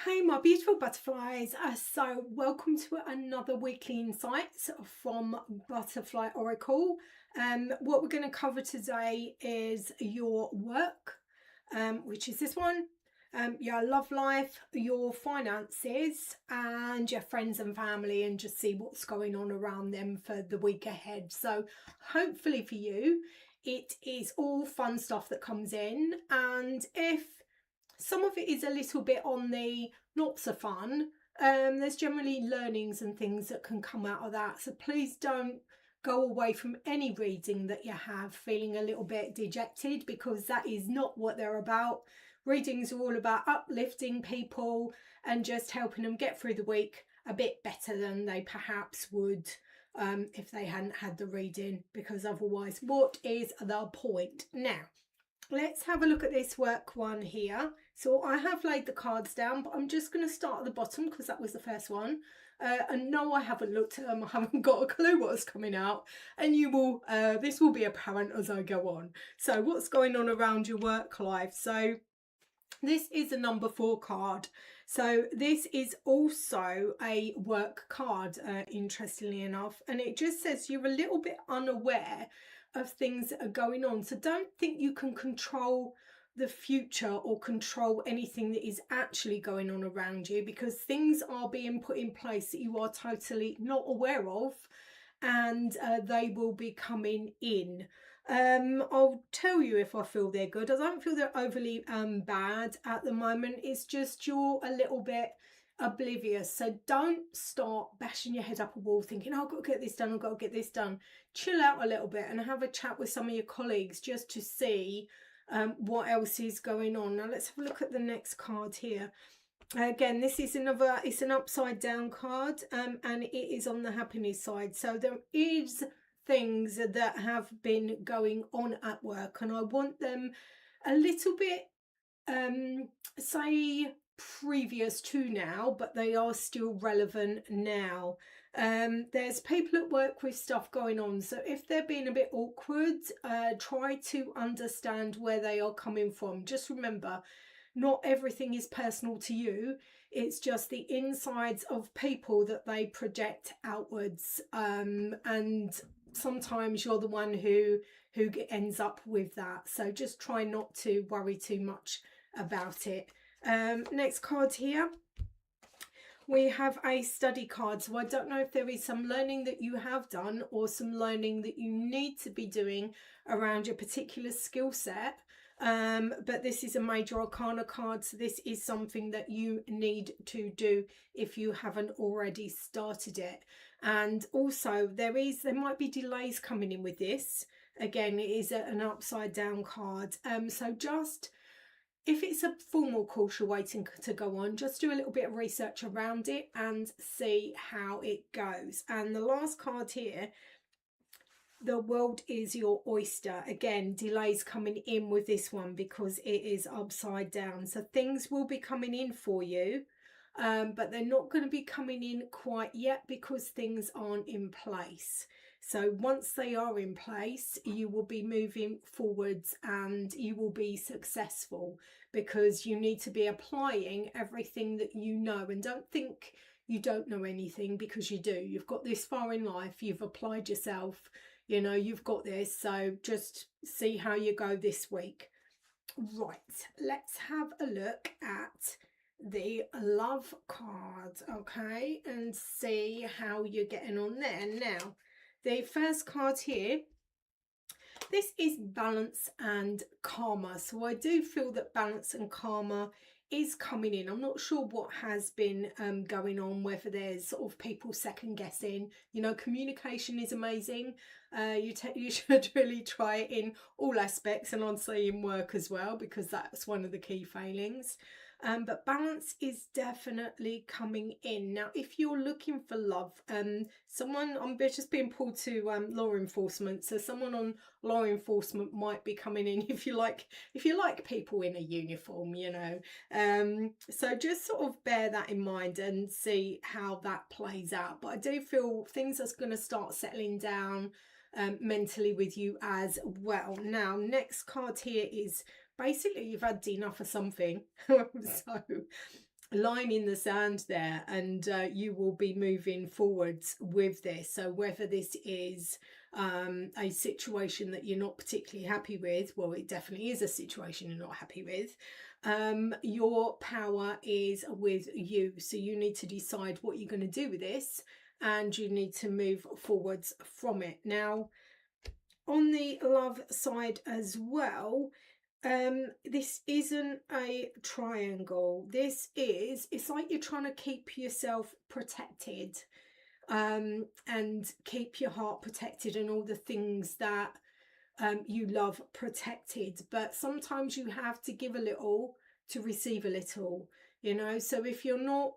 Hey, my beautiful butterflies. So, welcome to another weekly insights from Butterfly Oracle. What we're going to cover today is your work, which is this one, your love life, your finances, and your friends and family, and just see what's going on around them for the week ahead. So, hopefully, for you, it is all fun stuff that comes in, and if some of it is a little bit on the not so fun. There's generally learnings and things that can come out of that. So please don't go away from any reading that you have feeling a little bit dejected, because that is not what they're about. Readings are all about uplifting people and just helping them get through the week a bit better than they perhaps would if they hadn't had the reading, because otherwise, what is the point? Now, let's have a look at this work one here. So I have laid the cards down, but I'm just going to start at the bottom because that was the first one. And no, I haven't looked at them. I haven't got a clue what's coming out. And you will, this will be apparent as I go on. So what's going on around your work life? So this is a number 4 card. So this is also a work card, interestingly enough. And it just says you're a little bit unaware of things that are going on. So don't think you can control the future or control anything that is actually going on around you, because things are being put in place that you are totally not aware of, and they will be coming in. I'll tell you if I feel they're good. I don't feel they're overly bad at the moment. It's just you're a little bit oblivious. So don't start bashing your head up a wall thinking, oh, I've got to get this done, I've got to get this done. Chill out a little bit and have a chat with some of your colleagues just to see what else is going on. Now let's have a look at the next card here. Again, this is another, it's an upside down card, and it is on the happiness side. So there is things that have been going on at work, and I want them a little bit say previous to now, but they are still relevant now. There's people at work with stuff going on, so if they're being a bit awkward, try to understand where they are coming from. Just remember, not everything is personal to you. It's just the insides of people that they project outwards, and sometimes you're the one who ends up with that. So just try not to worry too much about it. Next card here, we have a study card. So I don't know if there is some learning that you have done or some learning that you need to be doing around your particular skill set. But this is a major arcana card, so this is something that you need to do if you haven't already started it. And also there might be delays coming in with this. Again, it is an upside down card. So just, if it's a formal course you're waiting to go on, just do a little bit of research around it and see how it goes. And the last card here, the world is your oyster. Again, delays coming in with this one because it is upside down. So things will be coming in for you, but they're not going to be coming in quite yet because things aren't in place. So once they are in place, you will be moving forwards and you will be successful, because you need to be applying everything that you know. And don't think you don't know anything, because you do. You've got this far in life, you've applied yourself, you know, you've got this. So just see how you go this week. Right, let's have a look at the love card, okay, and see how you're getting on there. Now, the first card here, this is balance and karma. So I do feel that balance and karma is coming in. I'm not sure what has been going on, whether there's sort of people second guessing. You know, communication is amazing. You should really try it in all aspects, and honestly in work as well, because that's one of the key failings. But balance is definitely coming in. Now, if you're looking for love, someone, I'm just being pulled to law enforcement, so someone on law enforcement might be coming in if you like people in a uniform, you know. So just sort of bear that in mind and see how that plays out. But I do feel things are going to start settling down mentally with you as well. Now, next card here is basically you've had enough of something. So line in the sand there, and you will be moving forwards with this. So whether this is a situation that you're not particularly happy with, well, it definitely is a situation you're not happy with. Your power is with you, so you need to decide what you're going to do with this, and you need to move forwards from it. Now, on the love side as well, this isn't a triangle. This is, it's like you're trying to keep yourself protected, and keep your heart protected and all the things that you love protected. But sometimes you have to give a little to receive a little, you know. So if you're not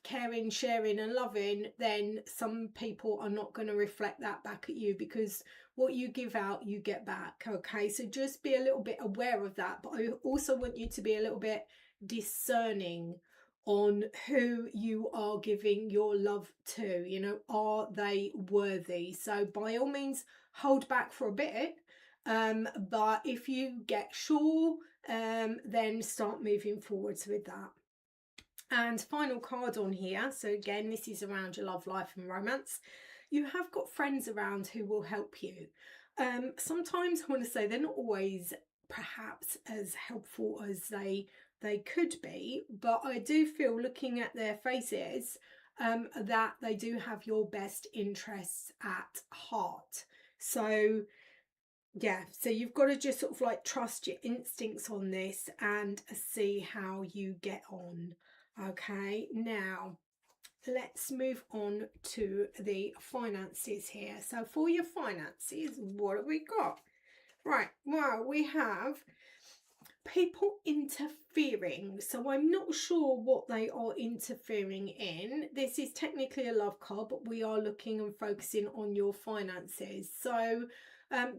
caring, sharing and loving, then some people are not going to reflect that back at you, because what you give out, you get back. Okay, so just be a little bit aware of that. But I also want you to be a little bit discerning on who you are giving your love to. You know, are they worthy? So by all means, hold back for a bit, but if you get sure, then start moving forwards with that. And final card on here, so again, this is around your love life and romance. You have got friends around who will help you. Sometimes I want to say they're not always perhaps as helpful as they could be, but I do feel, looking at their faces, that they do have your best interests at heart. So yeah, so you've got to just sort of like trust your instincts on this and see how you get on. Okay, now let's move on to the finances here. So for your finances, what have we got? Right, well, we have people interfering. So I'm not sure what they are interfering in. This is technically a love card, but we are looking and focusing on your finances. So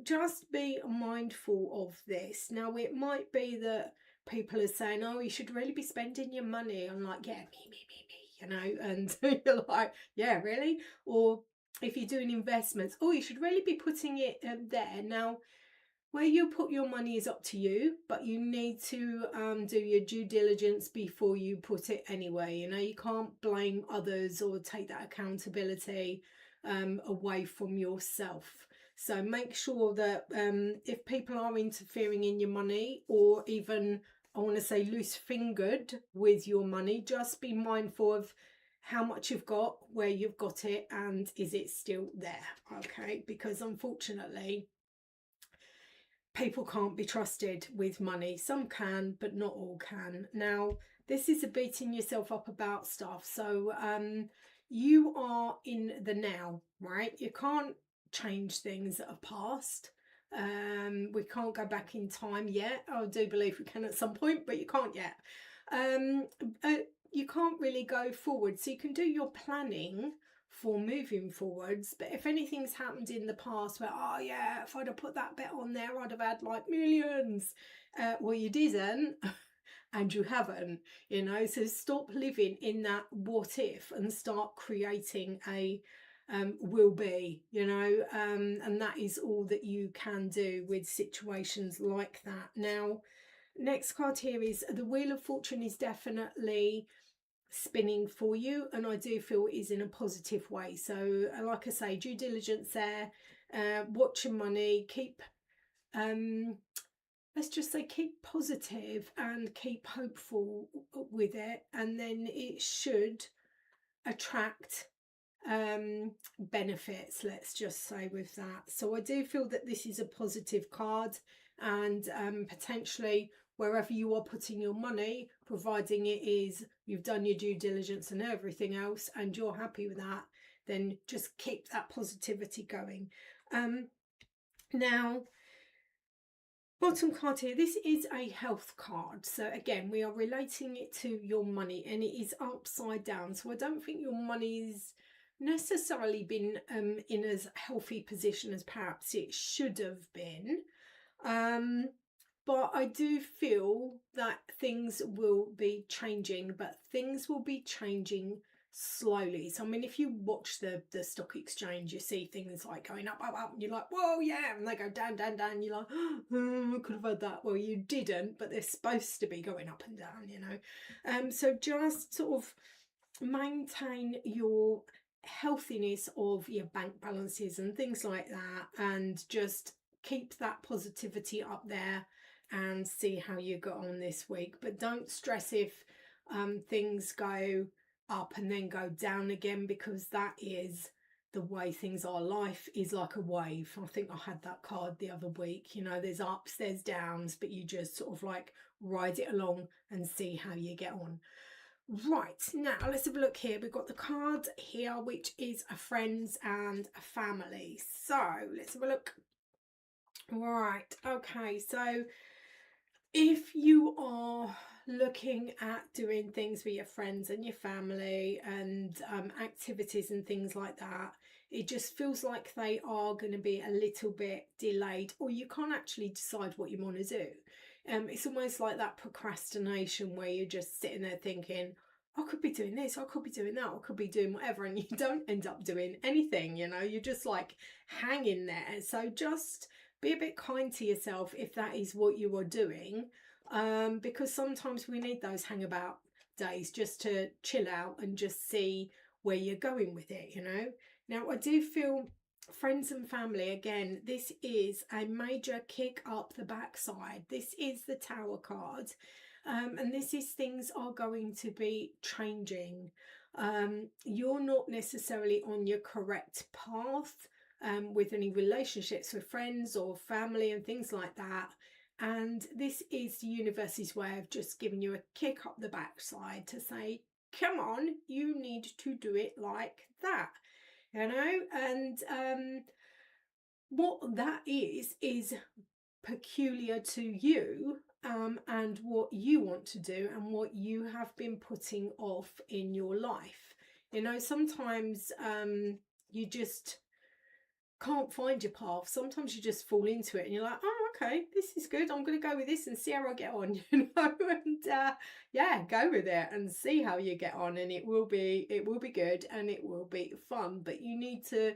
just be mindful of this. Now, it might be that people are saying, oh, you should really be spending your money. I'm like, yeah, me, you know, and you're like, yeah, really? Or if you're doing investments, oh, you should really be putting it there. Now, where you put your money is up to you, but you need to do your due diligence before you put it anywhere. You know, you can't blame others or take that accountability away from yourself. So make sure that if people are interfering in your money, or even, I want to say, loose-fingered with your money, just be mindful of how much you've got, where you've got it, and is it still there. Okay, because unfortunately, people can't be trusted with money. Some can, but not all can. Now, this is a beating yourself up about stuff. So you are in the now, right? You can't change things that are past. We can't go back in time yet. I do believe we can at some point, but you can't yet. You can't really go forward. So you can do your planning for moving forwards, but if anything's happened in the past where, oh yeah, if I'd have put that bit on there, I'd have had like millions, well, you didn't and you haven't, you know. So stop living in that what if and start creating a will be, you know, and that is all that you can do with situations like that. Now, next card here is the Wheel of Fortune is definitely spinning for you, and I do feel is in a positive way. So like I say, due diligence there, watch your money, keep let's just say keep positive and keep hopeful with it, and then it should attract benefits, let's just say, with that. So I do feel that this is a positive card, and potentially wherever you are putting your money, providing it is you've done your due diligence and everything else and you're happy with that, then just keep that positivity going. Now, bottom card here, this is a health card. So again, we are relating it to your money, and it is upside down. So I don't think your money's necessarily been in as healthy position as perhaps it should have been. But I do feel that things will be changing, but things will be changing slowly. So I mean, if you watch the stock exchange, you see things like going up, up, up, and you're like, whoa, yeah, and they go down, down, down. You're like, oh, I could have had that. Well, you didn't, but they're supposed to be going up and down, you know. So just sort of maintain your healthiness of your bank balances and things like that, and just keep that positivity up there and see how you got on this week. But don't stress if things go up and then go down again, because that is the way things are. Life is like a wave. I think I had that card the other week. You know, there's ups, there's downs, but you just sort of like ride it along and see how you get on. Right, now let's have a look here. We've got the card here, which is a friends and a family. So let's have a look. Right, okay, so if you are looking at doing things with your friends and your family and activities and things like that, it just feels like they are going to be a little bit delayed, or you can't actually decide what you want to do. It's almost like that procrastination where you're just sitting there thinking, I could be doing this, I could be doing that, I could be doing whatever, and you don't end up doing anything, you know, you're just like hanging there. So just be a bit kind to yourself if that is what you are doing, because sometimes we need those hang about days just to chill out and just see where you're going with it, you know. Now I do feel friends and family, again, this is a major kick up the backside. This is the Tower card, and this is things are going to be changing. You're not necessarily on your correct path with any relationships with friends or family and things like that. And this is the universe's way of just giving you a kick up the backside to say, come on, you need to do it like that, you know. And what that is peculiar to you, and what you want to do and what you have been putting off in your life. You know, sometimes you just can't find your path. Sometimes you just fall into it and you're like, oh, okay, this is good, I'm going to go with this and see how I get on, you know. And yeah, go with it and see how you get on, and it will be good and it will be fun. But you need to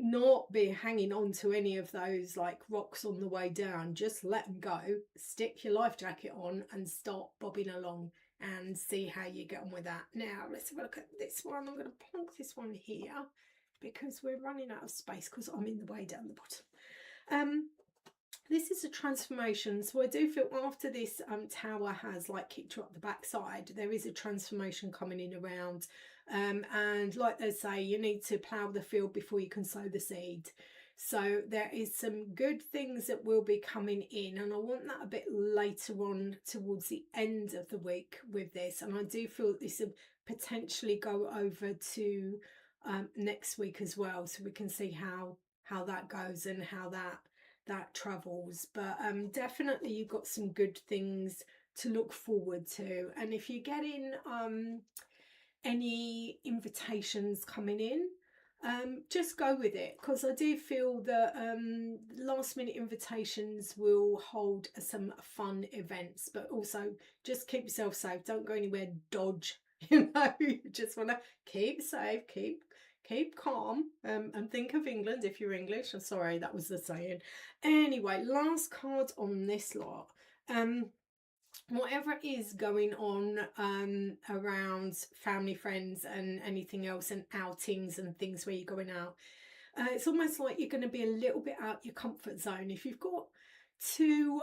not be hanging on to any of those like rocks on the way down. Just let them go, stick your life jacket on and start bobbing along and see how you get on with that. Now let's have a look at this one. I'm going to plonk this one here because we're running out of space because I'm in the way down the bottom. This is a transformation, so I do feel after this tower has like kicked you up the backside, there is a transformation coming in around, and like they say, you need to plough the field before you can sow the seed. So there is some good things that will be coming in, and I want that a bit later on towards the end of the week with this. And I do feel that this will potentially go over to next week as well, so we can see how that goes and how that travels. But definitely you've got some good things to look forward to. And if you're getting any invitations coming in, just go with it, because I do feel that last minute invitations will hold some fun events. But also just keep yourself safe, don't go anywhere dodge, you know. You just want to keep safe, keep calm, and think of England if you're English. I'm sorry, that was the saying. Anyway, last card on this lot. Whatever is going on around family, friends and anything else, and outings and things where you're going out, it's almost like you're going to be a little bit out your comfort zone. If you've got too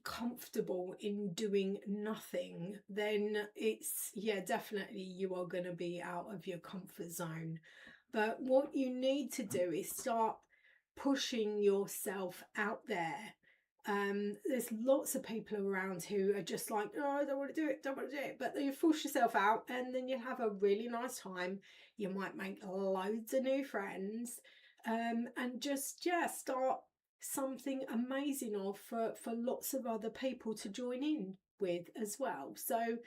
comfortable in doing nothing, then it's, yeah, definitely you are going to be out of your comfort zone. But what you need to do is start pushing yourself out there. There's lots of people around who are just like, oh, I don't want to do it, don't want to do it. But you force yourself out and then you have a really nice time. You might make loads of new friends, and just, yeah, start something amazing off for lots of other people to join in with as well. So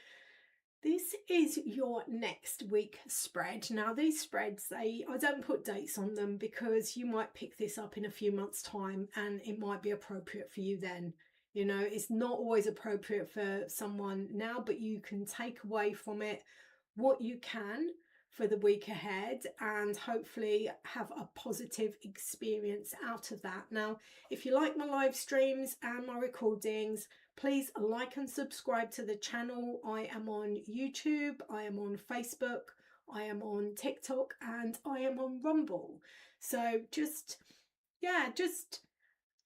this is your next week spread. Now these spreads, I don't put dates on them because you might pick this up in a few months time and it might be appropriate for you then. You know, it's not always appropriate for someone now, but you can take away from it what you can for the week ahead, and hopefully have a positive experience out of that. Now, if you like my live streams and my recordings, please like and subscribe to the channel. I am on YouTube, I am on Facebook, I am on TikTok, and I am on Rumble. So just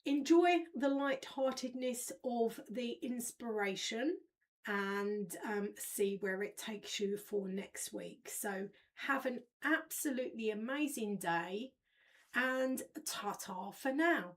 enjoy the lightheartedness of the inspiration, and see where it takes you for next week. So have an absolutely amazing day, and ta-ta for now.